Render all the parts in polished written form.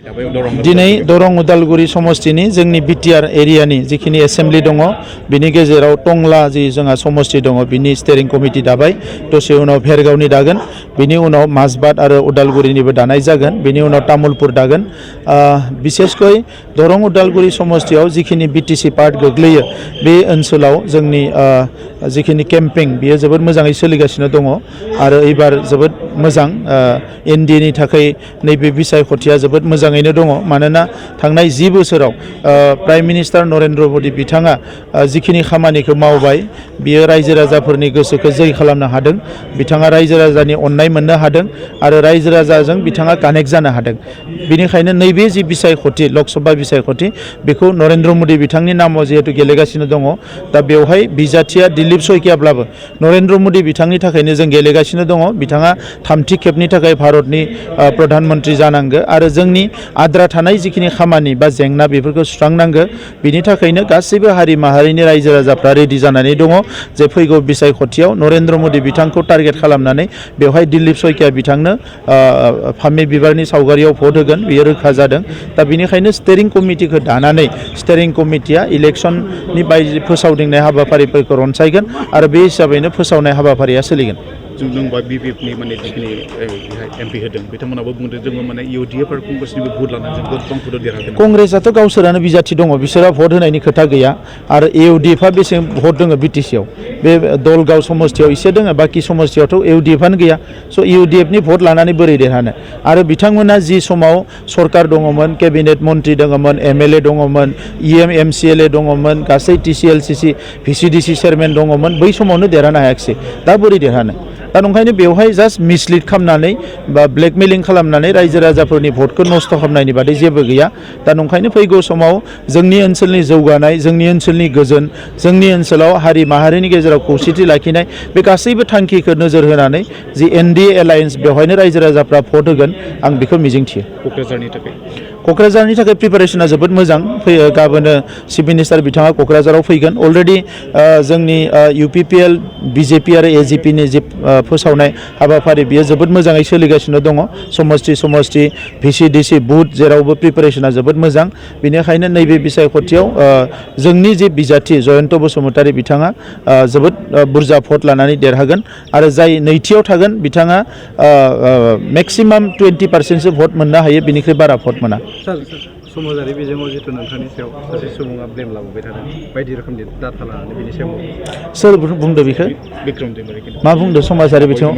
दिनै दरं उदालगुरि समष्टिनि जोंनि बिटिआर एरियानि जिखिनि एसेम्बलि दङ बिनि गेजेराव टंला जि जोंहा समष्टि दङ बिनि स्टेरिं कमिटि दाबाय दसे उनाव भेरगावनि दागोन बिनि उनाव माजबाद आरो उदालगुरिनिबो दानाय जागोन बिनि उनाव तामुलपुर दागोन बिसेसकै दरं उदालगुरि समष्टियाव जिखिनि बिटिसि पार्ट गोग्लैयो बे ओनसोलाव जोंनि जिखिनि केम्पिं बियो जोबोद मोजाङै सोलिगासिनो दङ आरो एबार जोबोद मोजां एनडिएनि थाखाय नैबे बिसायख'थिया जोबोद मोजाङैनो दङ मानोना थांनाय 10 बोसोराव प्राइम मिनिस्टार नरेन्द्र मोदी बिथाङा जिखिनि खामानिखौ मावबाय बियो रायजो राजाफोरनि गोसोखौ जै खालामनो हादों बिथाङा रायजो राजानि अननाय मोननो हादों आरो रायजो राजाजों बिथाङा कानेक्ट जानो हादों बेनिखायनो नैबे जि बिसायख'थि लकसभा बिसायख'थि बेखौ नरेन्द्र मोदी बिथांनि नामाव जिहेतु गेलेगासिनो दङ दा बेवहाय बिजाथिया दिलीप शइकियाब्लाबो नरेन्द्र मोदी बिथांनि थाखायनो जों गेलेगासिनो दङ बिथाङा थामथि खेबनि थाखाय भारतनि प्रधानमन्त्री जानांगौ आरो जोंनि आद्रा थानाय जिखिनि खामानि बा जेंना बेफोरखौ सुस्रांनांगौ बिनि थाखायनो गासैबो हारि माहारिनि रायजो राजाफ्रा रेडि जानानै दङ जे फैगौ बिसायख'थियाव नरेन्द्र मोदी बिथांखौ टार्गेट खालामनानै बेवहाय दिलीप शइकिया बिथांनो फामे बिबारनि सावगारियाव भट होगोन बियो रोखा जादों दा बेनिखायनो स्टेरिं कमिटिखौ दानानै स्टेरिं कमिटिया इलेक्सननि बायदि फोसावदिंनाय हाबाफारिफोरखौ रनसायगोन आरो बे हिसाबैनो फोसावनाय हाबाफारिया सोलिगोन जों बुंबा बिपिएफनि माने जिखिनि एमपि होदों बिथांमोनाबो बुंदों जोङो माने इउडिएफ आरो कंग्रेसनिबो भट लानानै जों गोबां भट देरहागोन कंग्रेसआथ' गावसोरानो बिजाथि दङ बिसोरा भट होनायनि खोथा गैया आरो इउडिएफआ बेसे भट दङ बिटिसिआव बे दलगाव समष्टियाव एसे दङ बाखि समष्टियावथ' इउडिएफआनो गैया स' इउडिएफनि भट लानानै बोरै देरहानो आरो बिथांमोना जि समाव सरकार दङमोन केबिनेट मन्त्रि दङमोन एमएलए दङमोन एमसिएलए दङमोन गासै टिसिएलसिसि भिसिडिसि चेयारमेन दङमोन बै समावनो देरहानो हायाखिसै दा बोरै देरहानो दा नंखायनो बेवहाय जास्ट मिसलिड खालामनानै बा ब्लेकमेलिं खालामनानै रायजो राजाफोरनि भटखौ नस्थ' खालामनायनि बादै जेबो गैया दा नंखायनो फैगौ समाव जोंनि ओनसोलनि जौगानाय जोंनि ओनसोलनि गोजोन जोंनि ओनसोलाव हारि माहारिनि गेजेराव खौसेथि लाखिनाय बे गासैबो थांखिखौ नोजोर होनानै जि एनडिए एलायन्स बेवहायनो रायजो राजाफ्रा भट होगोन आं बेखौ मिजिंथियो क'क्राझारनि थाखाय प्रिपारेसना जोबोद मोजां फैयो गाबोनो चिफ मिनिस्टार बिथाङा क'क्राझाराव फैगोन अलरेडि जोंनि इउपिपिएल बिजेपि आरो एजिपिनि जि फोसावनाय हाबाफारि बियो जोबोद मोजाङै सोलिगासिनो दङ समष्टि भिसिडिसि बुथ जेरावबो प्रिपारेसना जोबोद मोजां बेनिखायनो नैबे बिसायख'थियाव जोंनि जि बिजाथि जयन्त बसुमतारी बिथाङा जोबोद बुरजा भट लानानै देरहागोन आरो जाय नैथियाव थागोन बिथाङा मेक्सिमाम 20% भट मोननो हायो बिनिख्रुइ बारा भट मोना समाजारि बिजोङाव जिथु नोंथांनि सायाव सासे सुबुङा ब्लेम लाबोबाय थादों बायदि रोखोमनि डाटा लानानै बिनि सायाव सोर बुंदो बेखौ मा बुंदो समाजारि बिथिङाव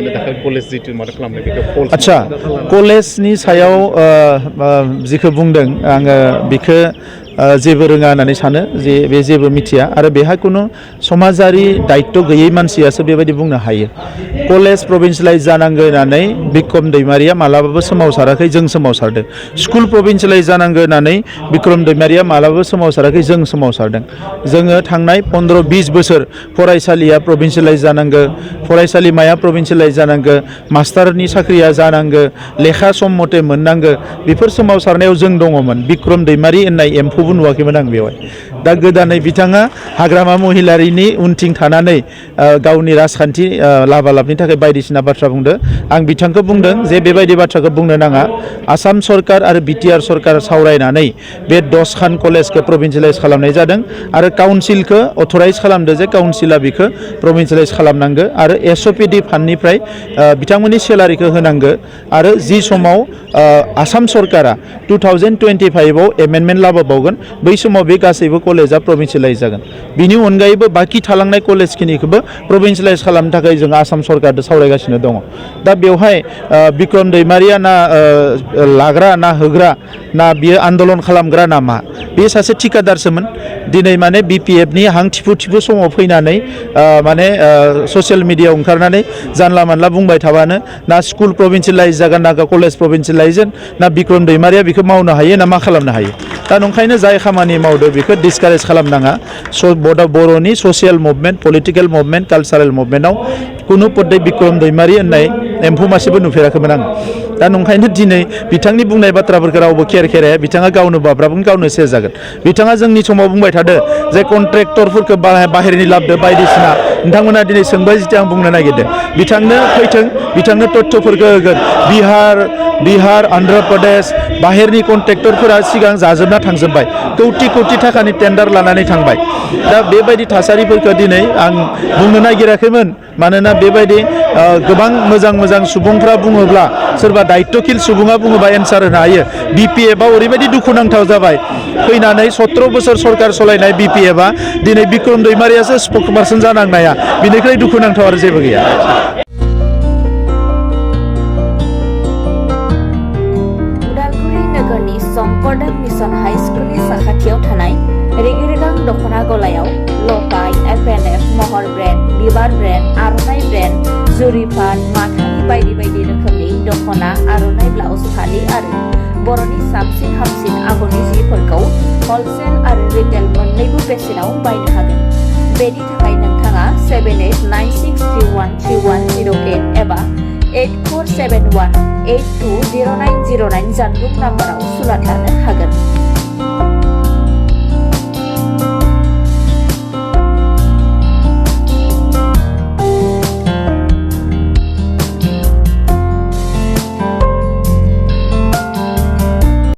आदसा कलेजनि सायाव जिखौ बुंदों आङो बेखौ जेबो रोङा होननानै सानो जे बे जेबो मिथिया आरो बेहा खुनु समाजारि दायित्व गैयै मानसियासो बेबायदि बुंनो हायो कलेज प्रभिन्सियलाइज जानांगौ होननानै बिक्रम दैमारिया मालाबाबो सोमावसाराखै जों सोमावसारदों स्कुल प्रभिन्सियलाइज जानांगौ होननानै बिक्रम दैमारिया मालाबाबो सोमावसाराखै जों सोमावसारदों जोङो थांनाय 15-20 बोसोर फरायसालिया प्रभिन्सियलाइज जानांगौ फरायसालिमाया प्रभिन्सियलाइज जानांगौ मास्टारनि साख्रिया जानांगौ लेखा सम मथे मोननांगौ बेफोर सोमावसारनायाव जों दङमोन बिक्रम दैमारि होननाय एम्फौ नुवाखैमोन आं बेवहाय दा गोदानै बिथाङा हाग्रामा महिलारिनि उनथिं थानानै गावनि राजखान्थि लाभालाभनि थाखाय बायदिसिना बाथ्रा बुंदों आं बिथांखौ बुंदों जे बेबायदि बाथ्राखौ बुंनो नाङा आसाम सरकार आरो बिटिआर सरकार सावरायनानै बे 10 खान कलेजखौ प्रभिन्सियलाइज खालामनाय जादों आरो काउन्सिलखौ अथराइज खालामदों जे काउन्सिला बेखौ प्रभिन्सियलाइज खालामनांगौ आरो एसअपिडि फान्डनिफ्राय बिथांमोननि सेलारिखौ होनांगौ आरो जि समाव आसाम सरकारा 2025आव एमेन्डमेन्ट लाबोबावगोन बै समाव बे गासैबो कलेजा प्रभिन्सियलाइज जागोन बिनि अनगायैबो बाखि थालांनाय कलेजखिनिखौबो प्रभिन्सियलाइज खालामनो थाखाय जों आसाम सरकारजों सावरायगासिनो दङ दा बेवहाय बिक्रम दैमारिया ना लाग्रा ना होग्रा ना बियो आन्दलन खालामग्रा ना मा बे सासे ठिकादारसोमोन दिनै माने बिपिएफनि हां थिफु समाव फैनानै माने ससियेल मिडियायाव ओंखारनानै जानला मानला बुंबाय थाबानो ना स्कुल प्रभिन्सियलाइज जागोन ना कलेज प्रभिन्सियलाइज ना बिक्रम दैमारिया बेखौ मावनो हायो ना मा खालामनो हायो दा नंखायनो जाय खामानि मावदों बेखौ डिसकारेज खालामनाङा बर'नि social movement political movement cultural मुभमेन्टआव कुनु पद्दै बिक्रम दैमारि होननाय एम्फौ मासेबो नुफेराखैमोन आं दा नंखायनो दिनै बिथांनि बुंनाय बाथ्राफोरखौ रावबो खेर बिथाङा गावनो बाब्राबगोन गावनो सेर जागोन बिथाङा जोंनि समाव बुंबाय थादो जे कन्ट्रेक्टरफोरखौ बाहेरनि लाबदो बायदिसिना नोंथांमोना दिनै सोंबाय जिथु आं बुंनो नागिरदों बिथांनो फैथों बिथांनो तथ्यफोरखौ होगोन बिहार अन्ध्र प्रदेश बाहेरनि कन्ट्रेक्टरफोरा सिगां जाजोबना थांजोब्बाय कौटि थाखानि टेन्डार लानानै थांबाय दा बेबायदि थासारिफोरखौ दिनै आं बुंनो नागिराखैमोन मानोना बेबायदि गोबां मोजां सुबुंफ्रा बुङोब्ला सोरबा दायित्वकिल सुबुङा बुङोबा एन्सार होनो हायो BPF आव ओरैबायदि दुखुनांथाव जाबाय फैनानै 17 बोसोर सरकार सलायनाय BPF आ दिनै बिक्रम दैमारियासो स्पक पार्सन जानांनाया बिनिख्रुइ दुखुनांथाव आरो जेबो गैया उदालगुरि नोगोरनि शंकरदेव मिशन हाई स्कुलनि साखाथियाव थानाय रेगे-रेगां दख'ना गलायाव लफाय FNF महर ब्रेन्ड बिबार ब्रेन्ड आर'नाइ ब्रेन्ड जुरि फान माथानि बायदि रोखोमनि दख'ना आर'नाइ ब्लाउस फालि आरो बर'नि साबसिन हामसिन आगरनि जिफोरखौ हलसेल आरो रिटेल मोन्नैबो बेसेनाव बायनो हागोन बेनि थाखाय नोंथाङा 7896313108 एबा 8471820909 जानबुं नाम्बाराव सुलाथार